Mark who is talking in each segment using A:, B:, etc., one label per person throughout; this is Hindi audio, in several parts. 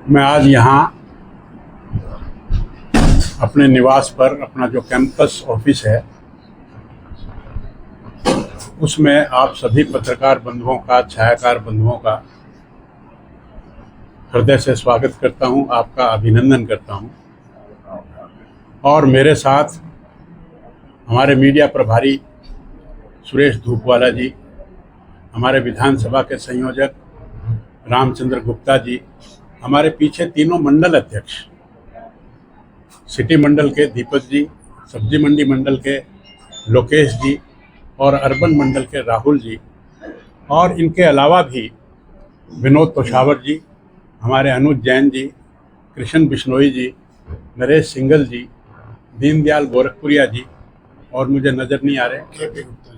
A: मैं आज यहाँ अपने निवास पर, अपना जो कैंपस ऑफिस है उसमें आप सभी पत्रकार बंधुओं का, छायाकार बंधुओं का हृदय से स्वागत करता हूँ, आपका अभिनंदन करता हूँ। और मेरे साथ हमारे मीडिया प्रभारी सुरेश धूपवाला जी, हमारे विधानसभा के संयोजक रामचंद्र गुप्ता जी, हमारे पीछे तीनों मंडल अध्यक्ष, सिटी मंडल के दीपक जी, सब्जी मंडी मंडल के लोकेश जी और अर्बन मंडल के राहुल जी, और इनके अलावा भी विनोद तोशावर जी, हमारे अनुज जैन जी, कृष्ण बिश्नोई जी, नरेश सिंगल जी, दीनदयाल गोरखपुरिया जी, और मुझे नज़र नहीं आ रहे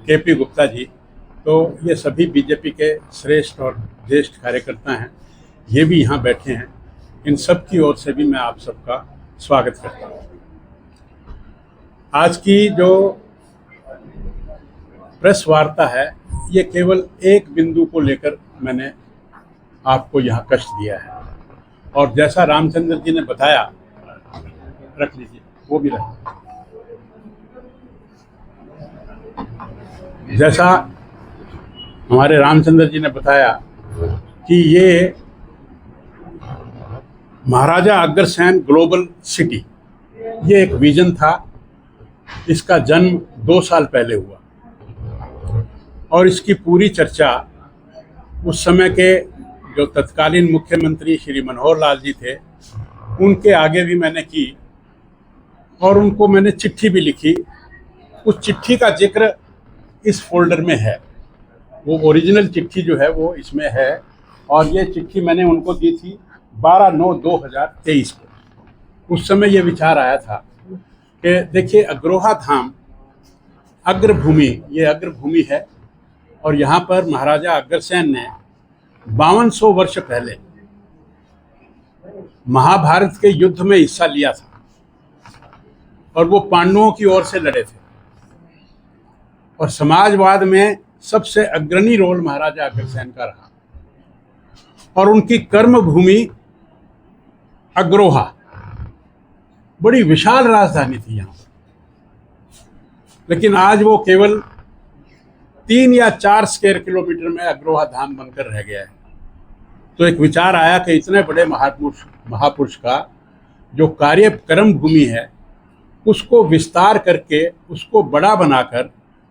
A: केपी गुप्ता जी। तो ये सभी बीजेपी के श्रेष्ठ और ज्येष्ठ कार्यकर्ता हैं, ये भी यहाँ बैठे हैं। इन सब की ओर से भी मैं आप सबका स्वागत करता हूँ। आज की जो प्रेस वार्ता है, ये केवल एक बिंदु को लेकर मैंने आपको यहाँ कष्ट दिया है, और जैसा रामचंद्र जी ने बताया, रख लीजिए, वो भी रख, जैसा हमारे रामचंद्र जी ने बताया कि ये महाराजा अग्रसेन ग्लोबल सिटी, ये एक विजन था। इसका जन्म 2 साल पहले हुआ और इसकी पूरी चर्चा उस समय के जो तत्कालीन मुख्यमंत्री श्री मनोहर लाल जी थे, उनके आगे भी मैंने की और उनको मैंने चिट्ठी भी लिखी। उस चिट्ठी का जिक्र इस फोल्डर में है, वो ओरिजिनल चिट्ठी जो है वो इसमें है, और ये चिट्ठी मैंने उनको दी थी 12/9/2023 को। उस समय ये विचार आया था कि देखिए, अग्रोहा धाम अग्रभूमि, ये अग्रभूमि है, और यहाँ पर महाराजा अग्रसेन ने 5200 वर्ष पहले महाभारत के युद्ध में हिस्सा लिया था, और वो पांडवों की ओर से लड़े थे, और समाजवाद में सबसे अग्रणी रोल महाराजा अग्रसेन का रहा, और उनकी कर्म भूमि अग्रोहा बड़ी विशाल राजधानी थी यहाँ। लेकिन आज वो केवल 3 या 4 स्क्वायर किलोमीटर में अग्रोहा धाम बनकर रह गया है। तो एक विचार आया कि इतने बड़े महापुरुष का जो कार्य कर्म भूमि है, उसको विस्तार करके, उसको बड़ा बनाकर,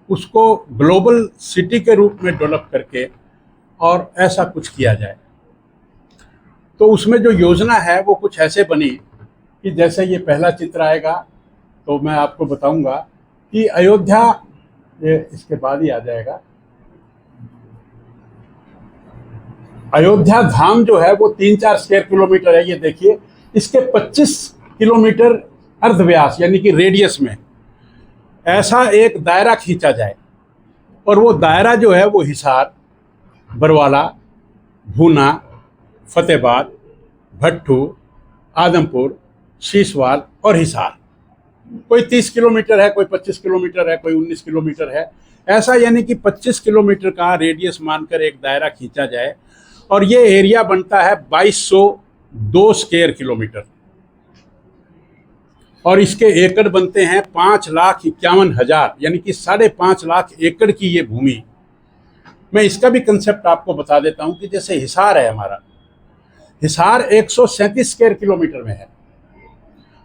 A: उसको ग्लोबल सिटी के रूप में डेवलप करके और ऐसा कुछ किया जाए। तो उसमें जो योजना है वो कुछ ऐसे बनी कि जैसे ये पहला चित्र आएगा तो मैं आपको बताऊंगा कि अयोध्या, ये इसके बाद ही आ जाएगा, अयोध्या धाम जो है वो 3-4 स्क्वायर किलोमीटर है। ये देखिए, इसके 25 किलोमीटर अर्धव्यास यानी कि रेडियस में ऐसा एक दायरा खींचा जाए, और वो दायरा जो है वो हिसार, बरवाला, भूना, फतेहाबाद, भट्टू, आदमपुर, शीशवाल और हिसार, कोई 30 किलोमीटर है, कोई 25 किलोमीटर है, कोई 19 किलोमीटर है, ऐसा यानी कि 25 किलोमीटर का रेडियस मानकर एक दायरा खींचा जाए, और ये एरिया बनता है 2202 स्क्वायर किलोमीटर, और इसके एकड़ बनते हैं 5,51,000, यानी कि 5.5 लाख एकड़ की ये भूमि। मैं इसका भी कंसेप्ट आपको बता देता हूं कि जैसे हिसार है, हमारा हिसार 137 स्क्वायर किलोमीटर में है,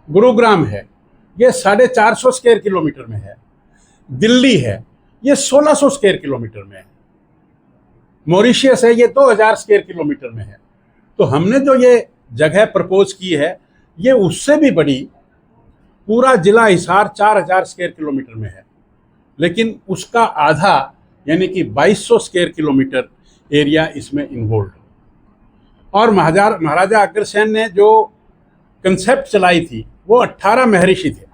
A: गुरुग्राम है ये 450 स्क्वायर किलोमीटर में है, दिल्ली है ये 1600 स्क्वायर किलोमीटर में है, मॉरिशियस है ये 2000 स्क्वायर किलोमीटर में है। तो हमने जो ये जगह प्रपोज की है, ये उससे भी बड़ी, पूरा जिला हिसार 4000 स्क्वायर किलोमीटर में है, लेकिन उसका आधा यानी कि 2200 स्क्वायर किलोमीटर एरिया इसमें इन्वॉल्व। और महाराजा अग्रसेन ने जो कंसेप्ट चलाई थी वो 18 महर्षि थे।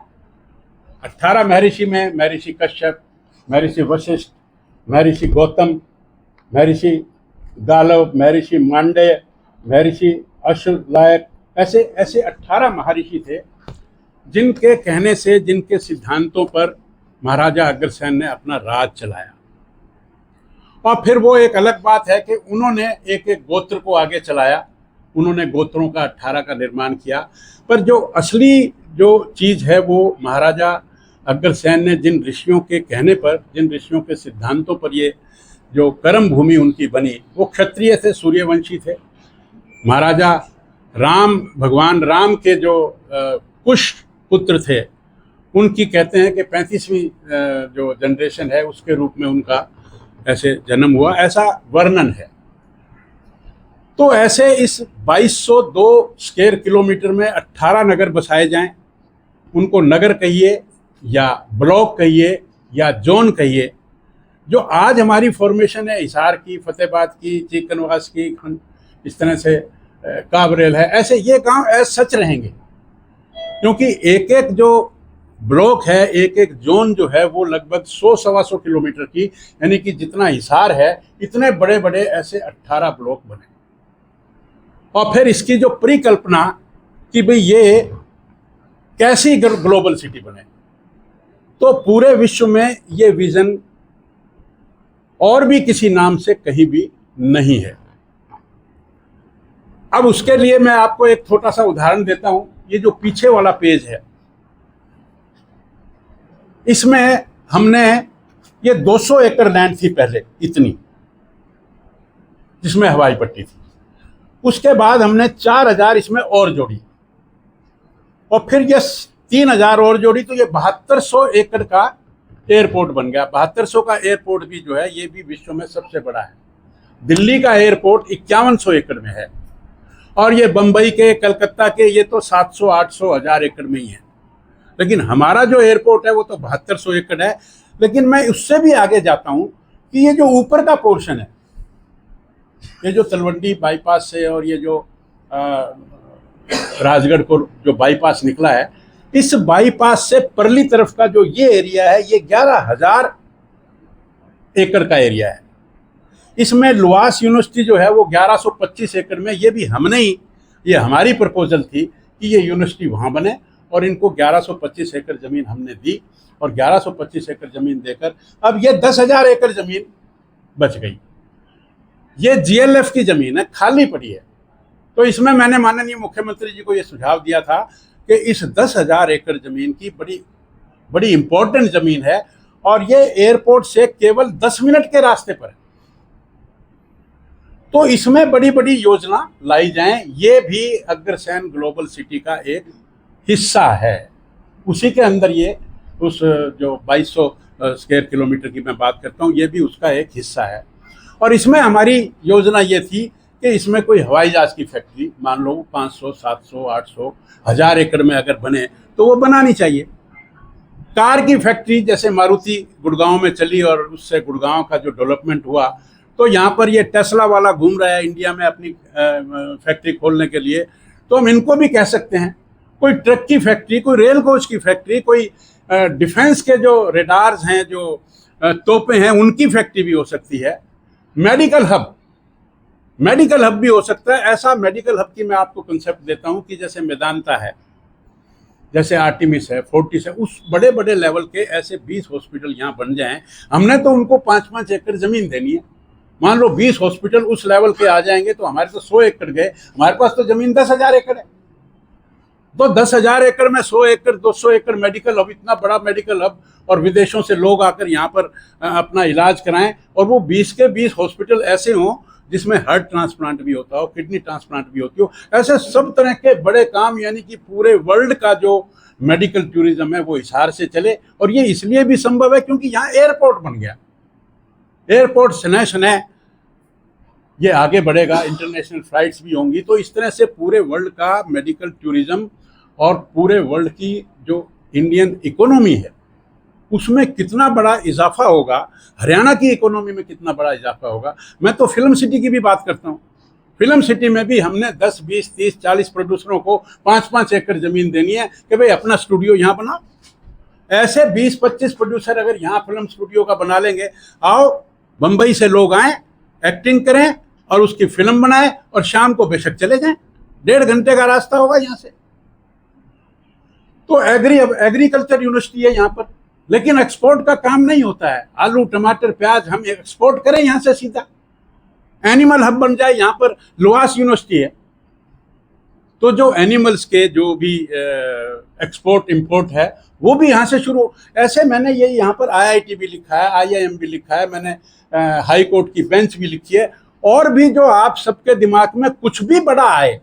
A: 18 महर्षि में महर्षि कश्यप, महर्षि वशिष्ठ, महर्षि गौतम, महर्षि गालव, महर्षि मांडेय, महर्षि अश्वलायक, ऐसे ऐसे 18 महर्षि थे जिनके कहने से, जिनके सिद्धांतों पर महाराजा अग्रसेन ने अपना राज चलाया। और फिर वो एक अलग बात है कि उन्होंने एक एक गोत्र को आगे चलाया, उन्होंने गोत्रों का 18 का निर्माण किया। पर जो असली जो चीज़ है वो महाराजा अग्रसेन ने जिन ऋषियों के कहने पर, जिन ऋषियों के सिद्धांतों पर ये जो कर्म भूमि उनकी बनी, वो क्षत्रिय थे, सूर्यवंशी थे। महाराजा राम, भगवान राम के जो कुश पुत्र थे, उनकी कहते हैं कि 35वीं जो जनरेशन है उसके रूप में उनका ऐसे जन्म हुआ, ऐसा वर्णन है। तो ऐसे इस 2202 स्क्वायर किलोमीटर में 18 नगर बसाए जाएं, उनको नगर कहिए या ब्लॉक कहिए या जोन कहिए। जो आज हमारी फॉर्मेशन है हिसार की, फतेहाबाद की, चिकनवास की, इस तरह से काबरेल है, ऐसे ये गांव ऐसे सच रहेंगे, क्योंकि एक एक जो ब्लॉक है, एक एक जोन जो है वो लगभग 100-125 किलोमीटर की, यानी कि जितना हिसार है इतने बड़े बड़े ऐसे 18 ब्लॉक बने। और फिर इसकी जो परिकल्पना कि भाई ये कैसी ग्लोबल सिटी बने, तो पूरे विश्व में ये विजन और भी किसी नाम से कहीं भी नहीं है। अब उसके लिए मैं आपको एक छोटा सा उदाहरण देता हूं। ये जो पीछे वाला पेज है, इसमें हमने ये 200 एकड़ लैंड थी पहले, इतनी, जिसमें हवाई पट्टी थी। उसके बाद हमने 4000 इसमें और जोड़ी, और फिर ये 3000 और जोड़ी, तो ये 7200 एकड़ का एयरपोर्ट बन गया। 7200 का एयरपोर्ट भी जो है ये भी विश्व में सबसे बड़ा है। दिल्ली का एयरपोर्ट 5100 एकड़ में है, और ये बंबई के, कलकत्ता के ये तो 700, 800, 1000 एकड़ में ही है। लेकिन हमारा जो एयरपोर्ट है वो तो 7200 एकड़ है। लेकिन मैं उससे भी आगे जाता हूं कि ये जो ऊपर का पोर्शन है, ये जो तलवंडी बाईपास से और ये जो राजगढ़ को जो बाईपास निकला है, इस बाईपास से परली तरफ का जो ये एरिया है, ये 11000 एकड़ का एरिया है। इसमें लुआस यूनिवर्सिटी जो है वो 1125 एकड़ में, ये भी हमने ही, ये हमारी प्रपोजल थी कि ये यूनिवर्सिटी वहाँ बने, और इनको 1125 एकड़ ज़मीन हमने दी, और 1125 एकड़ ज़मीन देकर अब ये 10,000 एकड़ ज़मीन बच गई। ये जीएलएफ की ज़मीन है, खाली पड़ी है। तो इसमें मैंने माननीय मुख्यमंत्री जी को ये सुझाव दिया था कि इस 10,000 एकड़ ज़मीन की बड़ी इंपॉर्टेंट ज़मीन है, और ये एयरपोर्ट से केवल 10 मिनट के रास्ते पर है। तो इसमें बड़ी बड़ी योजना लाई जाएं। ये भी अग्रसेन ग्लोबल सिटी का एक हिस्सा है। उसी के अंदर ये उस जो 2200 स्क्वायर किलोमीटर की मैं बात करता हूँ, ये भी उसका एक हिस्सा है। और इसमें हमारी योजना ये थी कि इसमें कोई हवाई जहाज की फैक्ट्री, मान लो 500, 700, 800, 1000 एकड़ में अगर बने तो वो बनानी चाहिए। कार की फैक्ट्री जैसे मारुति गुड़गांव में चली, और उससे गुड़गांव का जो डेवलपमेंट हुआ, तो यहाँ पर ये टेस्ला वाला घूम रहा है इंडिया में अपनी फैक्ट्री खोलने के लिए, तो हम इनको भी कह सकते हैं। कोई ट्रक की फैक्ट्री, कोई रेल कोच की फैक्ट्री, कोई डिफेंस के जो रेडार्स हैं, जो तोपें हैं, उनकी फैक्ट्री भी हो सकती है। मेडिकल हब भी हो सकता है। ऐसा मेडिकल हब की मैं आपको कंसेप्ट देता हूँ कि जैसे मेदांता है, जैसे आर्टिमिस है, फोर्टिस है, उस बड़े बड़े लेवल के ऐसे 20 हॉस्पिटल यहाँ बन जाएं। हमने तो उनको 5-5 एकड़ ज़मीन देनी है। मान लो 20 हॉस्पिटल उस लेवल के आ जाएंगे तो हमारे तो 100 एकड़ गए, हमारे पास तो ज़मीन 10,000 एकड़ है। तो 10,000 एकड़ में 100 एकड़, 200 एकड़ मेडिकल हब, इतना बड़ा मेडिकल हब, और विदेशों से लोग आकर यहाँ पर अपना इलाज कराएं, और वो 20 के 20 हॉस्पिटल ऐसे हों जिसमें हार्ट ट्रांसप्लांट भी होता हो, किडनी ट्रांसप्लांट भी होती हो, ऐसे सब तरह के बड़े काम, यानी कि पूरे वर्ल्ड का जो मेडिकल टूरिज्म है वो हिसार से चले। और ये इसलिए भी संभव है क्योंकि यहाँ एयरपोर्ट बन गया। एयरपोर्ट शनय ये आगे बढ़ेगा, इंटरनेशनल फ्लाइट्स भी होंगी। तो इस तरह से पूरे वर्ल्ड का मेडिकल टूरिज्म और पूरे वर्ल्ड की जो इंडियन इकोनॉमी है उसमें कितना बड़ा इजाफा होगा, हरियाणा की इकोनॉमी में कितना बड़ा इजाफा होगा। मैं तो फिल्म सिटी की भी बात करता हूँ। फिल्म सिटी में भी हमने 10, 20, 30, 40 प्रोड्यूसरों को 5-5 एकड़ ज़मीन देनी है कि भाई अपना स्टूडियो यहाँ बनाओ। ऐसे 20-25 प्रोड्यूसर अगर यहाँ फिल्म स्टूडियो का बना लेंगे, आओ बम्बई से लोग आएँ, एक्टिंग करें और उसकी फिल्म बनाएं, और शाम को बेशक चले जाएं। 1.5 घंटे का रास्ता होगा यहाँ से। तो एग्रीकल्चर यूनिवर्सिटी है यहाँ पर, लेकिन एक्सपोर्ट का काम नहीं होता है। आलू टमाटर प्याज हम एक्सपोर्ट करें यहां से सीधा, एनिमल हब बन जाए। यहां पर लुहास यूनिवर्सिटी है, तो जो एनिमल्स के जो भी एक्सपोर्ट इंपोर्ट है वो भी यहाँ से शुरू। ऐसे मैंने ये यहाँ पर आईआईटी भी लिखा है, आईआईएम भी लिखा है, मैंने हाई कोर्ट की बेंच भी लिखी है। और भी जो आप सबके दिमाग में कुछ भी बड़ा आए,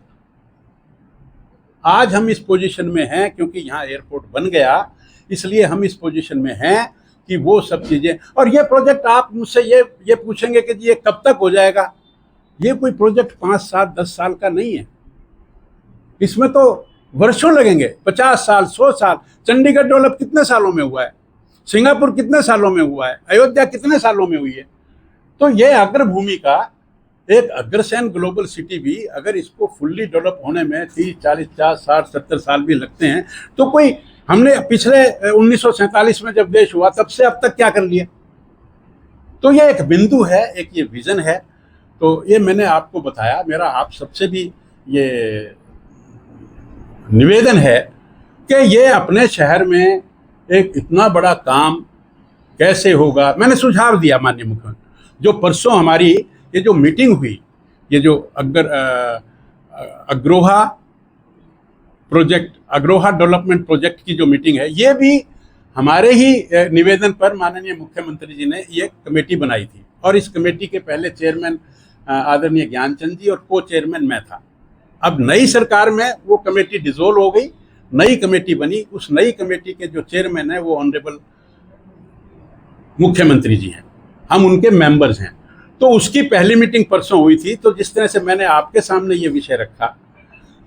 A: आज हम इस पोजीशन में हैं क्योंकि यहाँ एयरपोर्ट बन गया, इसलिए हम इस पोजीशन में हैं कि वो सब चीज़ें। और ये प्रोजेक्ट आप मुझसे ये पूछेंगे कि ये कब तक हो जाएगा। ये कोई प्रोजेक्ट 5 साल 10 साल का नहीं है, इसमें तो वर्षों लगेंगे, 50 साल 100 साल। चंडीगढ़ डेवलप कितने सालों में हुआ है, सिंगापुर कितने सालों में हुआ है, अयोध्या कितने सालों में हुई है। तो ये अग्रभूमि का एक अग्रसेन ग्लोबल सिटी भी अगर इसको फुल्ली डेवलप होने में 30 40 50 60 70 साल भी लगते हैं, तो कोई हमने पिछले 1947 में जब देश हुआ तब से अब तक क्या कर लिया। तो ये एक बिंदु है, एक ये विजन है। तो ये मैंने आपको बताया। मेरा आप सबसे भी ये निवेदन है कि ये अपने शहर में एक इतना बड़ा काम कैसे होगा। मैंने सुझाव दिया माननीय मुख्यमंत्री, जो परसों हमारी ये जो मीटिंग हुई, ये जो अग्रोहा डेवलपमेंट प्रोजेक्ट की जो मीटिंग है, ये भी हमारे ही निवेदन पर माननीय मुख्यमंत्री जी ने ये कमेटी बनाई थी। और इस कमेटी के पहले चेयरमैन आदरणीय ज्ञानचंद जी और को चेयरमैन मैं था। अब नई सरकार में वो कमेटी डिसोल्व हो गई, नई कमेटी बनी। उस नई कमेटी के जो चेयरमैन है वो ऑनरेबल मुख्यमंत्री जी हैं, हम उनके मेंबर्स हैं। तो उसकी पहली मीटिंग परसों हुई थी। तो जिस तरह से मैंने आपके सामने ये विषय रखा,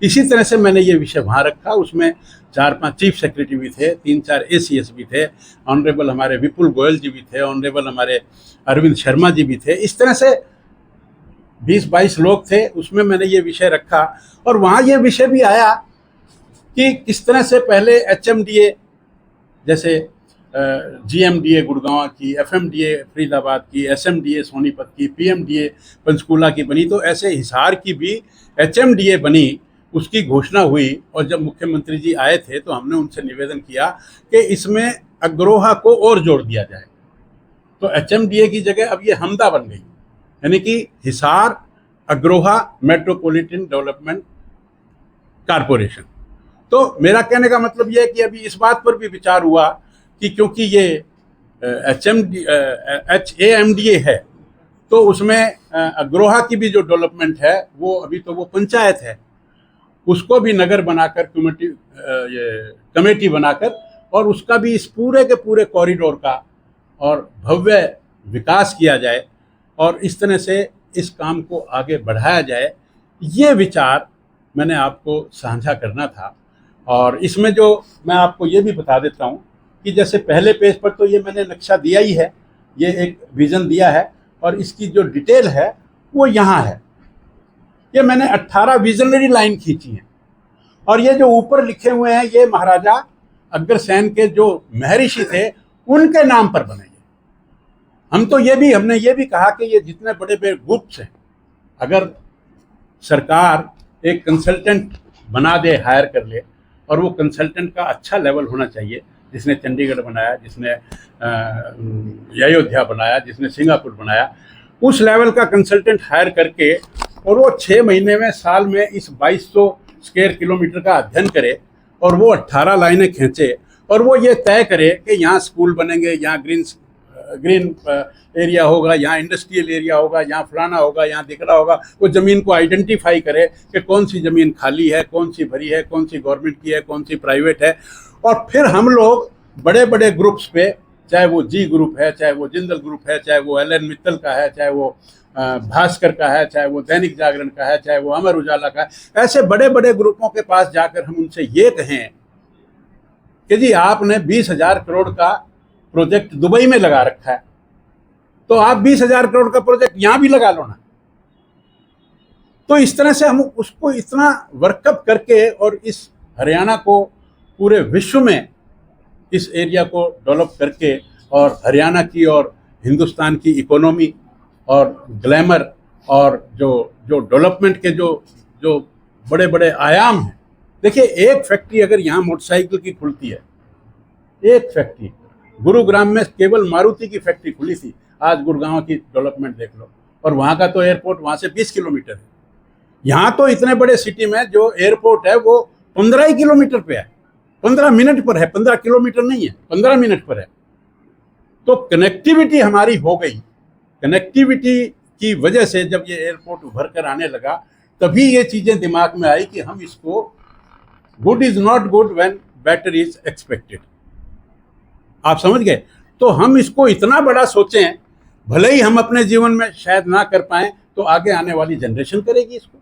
A: इसी तरह से मैंने ये विषय वहाँ रखा। उसमें 4-5 चीफ सेक्रेटरी भी थे, 3-4 ACS भी थे, ऑनरेबल हमारे विपुल गोयल जी भी थे, ऑनरेबल हमारे अरविंद शर्मा जी भी थे। इस तरह से 20-22 लोग थे, उसमें मैंने ये विषय रखा। और वहाँ ये विषय भी आया कि किस तरह से पहले HMDA जैसे GMDA गुड़गांव की, FMDA फरीदाबाद की, SMDA सोनीपत की, PMDA पंचकूला की बनी, तो ऐसे हिसार की भी HMDA बनी, उसकी घोषणा हुई। और जब मुख्यमंत्री जी आए थे तो हमने उनसे निवेदन किया कि इसमें अग्रोहा को और जोड़ दिया जाए। तो HMDA की जगह अब ये हमदा बन गई, यानी कि Hisar Agroha metropolitan development corporation. तो मेरा कहने का मतलब यह है कि अभी इस बात पर भी विचार हुआ कि क्योंकि ये HAMDA है, तो उसमें अग्रोहा की भी जो डेवलपमेंट है वो अभी तो वो पंचायत है, उसको भी नगर बनाकर कमेटी बनाकर और उसका भी इस पूरे के पूरे कॉरिडोर का और भव्य विकास किया जाए और इस तरह से इस काम को आगे बढ़ाया जाए। ये विचार मैंने आपको साझा करना था। और इसमें जो मैं आपको ये भी बता देता हूँ कि जैसे पहले पेज पर तो ये मैंने नक्शा दिया ही है, ये एक विज़न दिया है और इसकी जो डिटेल है वो यहाँ है। ये मैंने 18 विजनरी लाइन खींची हैं और ये जो ऊपर लिखे हुए हैं ये महाराजा अग्रसेन के जो महर्षि थे उनके नाम पर बने। हमने ये भी कहा कि ये जितने बड़े बड़े ग्रुप्स हैं, अगर सरकार एक कंसल्टेंट बना दे, हायर कर ले, और वो कंसल्टेंट का अच्छा लेवल होना चाहिए, जिसने चंडीगढ़ बनाया, जिसने अयोध्या बनाया, जिसने सिंगापुर बनाया, उस लेवल का कंसल्टेंट हायर करके और वो 6 महीने में, साल में इस 2200 स्क्वायर किलोमीटर का अध्ययन करे और वो 18 लाइनें खींचे और वो ये तय करे कि यहाँ स्कूल बनेंगे, यहाँ ग्रीन एरिया होगा, यहाँ इंडस्ट्रियल एरिया होगा, यहाँ फलाना होगा, यहाँ दिखड़ा होगा। वो ज़मीन को आइडेंटिफाई करे कि कौन सी ज़मीन खाली है, कौन सी भरी है, कौन सी गवर्नमेंट की है, कौन सी प्राइवेट है। और फिर हम लोग बड़े बड़े ग्रुप्स पे, चाहे वो जी ग्रुप है, चाहे वो जिंदल ग्रुप है, चाहे वो LN मित्तल का है, चाहे वो भास्कर का है, चाहे वो दैनिक जागरण का है, चाहे वो अमर उजाला का है, ऐसे बड़े बड़े ग्रुपों के पास जाकर हम उनसे ये कहें कि जी आपने 20,000 करोड़ का प्रोजेक्ट दुबई में लगा रखा है, तो आप 20,000 करोड़ का प्रोजेक्ट यहाँ भी लगा लो ना। तो इस तरह से हम उसको इतना वर्कअप करके और इस हरियाणा को पूरे विश्व में इस एरिया को डेवलप करके और हरियाणा की और हिंदुस्तान की इकोनॉमी और ग्लैमर और जो डेवलपमेंट के जो बड़े बड़े आयाम हैं। देखिए, एक फैक्ट्री अगर यहाँ मोटरसाइकिल की खुलती है, एक फैक्ट्री, गुरुग्राम में केवल मारुति की फैक्ट्री खुली थी, आज गुड़गांव की डेवलपमेंट देख लो, और वहाँ का तो एयरपोर्ट वहाँ से 20 किलोमीटर है। यहाँ तो इतने बड़े सिटी में जो एयरपोर्ट है वो 15 ही किलोमीटर पे है, 15 मिनट पर है, 15 किलोमीटर नहीं है, 15 मिनट पर है। तो कनेक्टिविटी हमारी हो गई। कनेक्टिविटी की वजह से जब ये एयरपोर्ट उभर कर आने लगा, तभी ये चीज़ें दिमाग में आई कि हम इसको, good is not good when better is expected. आप समझ गए? तो हम इसको इतना बड़ा सोचें, भले ही हम अपने जीवन में शायद ना कर पाएं, तो आगे आने वाली जनरेशन करेगी इसको।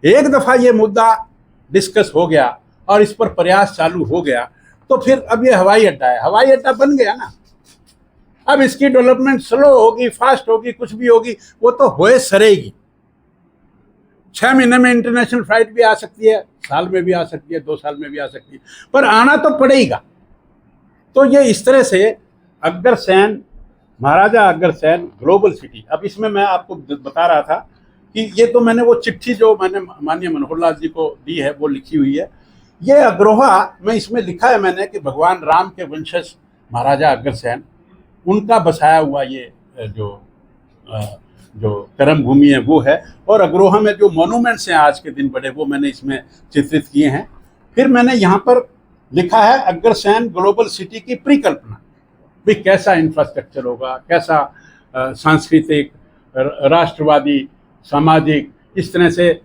A: एक दफ़ा ये मुद्दा डिस्कस हो गया और इस पर प्रयास चालू हो गया, तो फिर अब ये हवाई अड्डा है, हवाई अड्डा बन गया ना। अब इसकी डेवलपमेंट स्लो होगी, फास्ट होगी, कुछ भी होगी, वो तो होए सरेगी। 6 महीने में इंटरनेशनल फ्लाइट भी आ सकती है, साल में भी आ सकती है, 2 साल में भी आ सकती है, पर आना तो पड़ेगा। तो ये इस तरह से अग्रसेन, महाराजा अग्रसेन ग्लोबल सिटी। अब इसमें मैं आपको बता रहा था कि ये तो मैंने वो चिट्ठी जो मैंने माननीय मनोहर लाल जी को दी है वो लिखी हुई है। ये अग्रोहा में इसमें लिखा है मैंने कि भगवान राम के वंशज महाराजा अग्रसेन, उनका बसाया हुआ ये जो कर्म भूमि है वो है। और अग्रोहा में जो मोनूमेंट्स हैं आज के दिन बड़े, वो मैंने इसमें चित्रित किए हैं। फिर मैंने यहाँ पर लिखा है अग्रसेन ग्लोबल सिटी की परिकल्पना, भी कैसा इंफ्रास्ट्रक्चर होगा, कैसा सांस्कृतिक, राष्ट्रवादी, सामाजिक, इस तरह से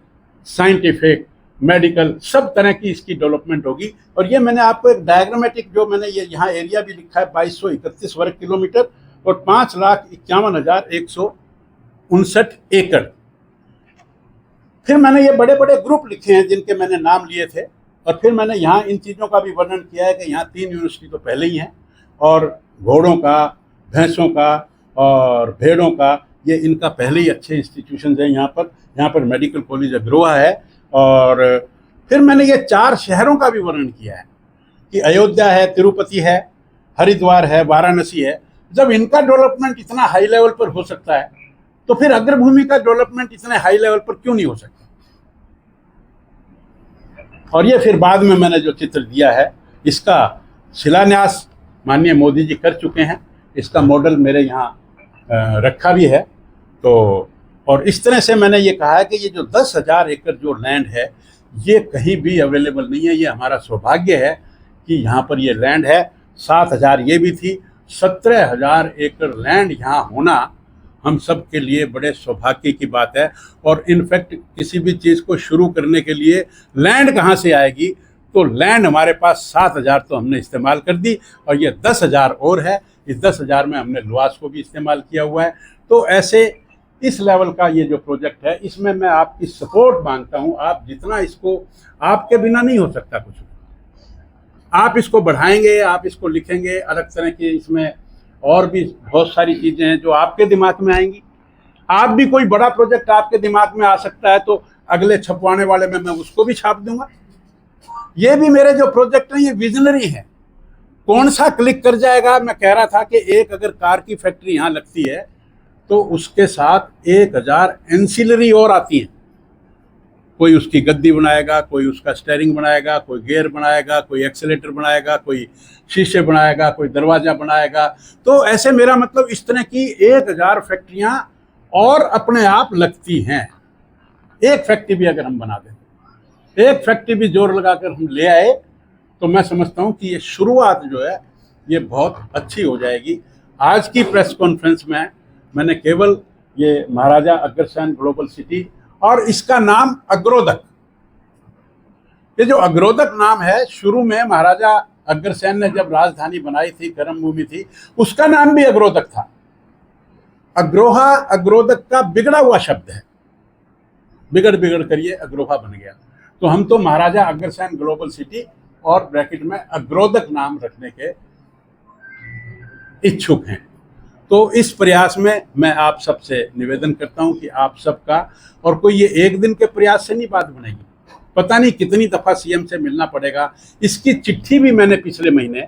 A: साइंटिफिक, मेडिकल, सब तरह की इसकी डेवलपमेंट होगी। और ये मैंने आपको एक डायग्रामेटिक, जो मैंने ये यहाँ एरिया भी लिखा है 2231 वर्ग किलोमीटर और 5,51,159 एकड़। फिर मैंने ये बड़े बड़े ग्रुप लिखे हैं जिनके मैंने नाम लिए थे, और फिर मैंने यहाँ इन चीज़ों का भी वर्णन किया है कि यहाँ 3 यूनिवर्सिटी तो पहले ही हैं, और घोड़ों का, भैंसों का और भेड़ों का, ये इनका पहले ही अच्छे इंस्टीट्यूशन हैं यहाँ पर मेडिकल कॉलेज अग्रोहा है। और फिर मैंने ये 4 शहरों का भी वर्णन किया है कि अयोध्या है, तिरुपति है, हरिद्वार है, वाराणसी है। जब इनका डेवलपमेंट इतना हाई लेवल पर हो सकता है, तो फिर अग्रभूमि का डेवलपमेंट इतने हाई लेवल पर क्यों नहीं हो सकता? और ये फिर बाद में मैंने जो चित्र दिया है, इसका शिलान्यास माननीय मोदी जी कर चुके हैं। इसका मॉडल मेरे यहाँ रखा भी है। तो और इस तरह से मैंने ये कहा है कि ये जो 10,000 एकड़ जो लैंड है, ये कहीं भी अवेलेबल नहीं है। ये हमारा सौभाग्य है कि यहाँ पर ये लैंड है। 7,000 ये भी थी, 17,000 एकड़ लैंड यहाँ होना हम सब के लिए बड़े सौभाग्य की बात है। और इनफैक्ट किसी भी चीज़ को शुरू करने के लिए लैंड कहाँ से आएगी? तो लैंड हमारे पास 7,000 तो हमने इस्तेमाल कर दी, और ये 10,000 और है। इस 10,000 में हमने लुआस को भी इस्तेमाल किया हुआ है। तो ऐसे इस लेवल का ये जो प्रोजेक्ट है, इसमें मैं आपकी सपोर्ट मांगता हूँ। आप जितना इसको, आपके बिना नहीं हो सकता कुछ। आप इसको बढ़ाएंगे, आप इसको लिखेंगे, अलग तरह के इसमें और भी बहुत सारी चीज़ें हैं जो आपके दिमाग में आएंगी। आप भी कोई बड़ा प्रोजेक्ट आपके दिमाग में आ सकता है, तो अगले छपवाने वाले में मैं उसको भी छाप दूंगा। ये भी मेरे जो प्रोजेक्ट हैं ये विजनरी है। कौन सा क्लिक कर जाएगा? मैं कह रहा था कि एक अगर कार की फैक्ट्री यहाँ लगती है तो उसके साथ 1,000 एंसिलरी और आती हैं। कोई उसकी गद्दी बनाएगा, कोई उसका स्टेयरिंग बनाएगा, कोई गियर बनाएगा, कोई एक्सेलेटर बनाएगा, कोई शीशे बनाएगा, कोई दरवाज़ा बनाएगा। तो ऐसे मेरा मतलब इस तरह की 1,000 फैक्ट्रियाँ और अपने आप लगती हैं। एक फैक्ट्री भी अगर हम बना दें, एक फैक्ट्री भी जोर लगाकर हम ले आए, तो मैं समझता हूँ कि ये शुरुआत जो है ये बहुत अच्छी हो जाएगी। आज की प्रेस कॉन्फ्रेंस में मैंने केवल ये महाराजा अग्रसेन ग्लोबल सिटी और इसका नाम अग्रोदक, ये जो अग्रोदक नाम है, शुरू में महाराजा अग्रसेन ने जब राजधानी बनाई थी, कर्मभूमि थी, उसका नाम भी अग्रोदक था। अग्रोहा अग्रोदक का बिगड़ा हुआ शब्द है, बिगड़ कर ये अग्रोहा बन गया। तो हम तो महाराजा अग्रसेन ग्लोबल सिटी और ब्रैकेट में अग्रोदक नाम रखने के इच्छुक हैं। तो इस प्रयास में मैं आप सबसे निवेदन करता हूं कि आप सबका, और कोई ये एक दिन के प्रयास से नहीं बात बनेगी, पता नहीं कितनी दफ़ा सीएम से मिलना पड़ेगा। इसकी चिट्ठी भी मैंने पिछले महीने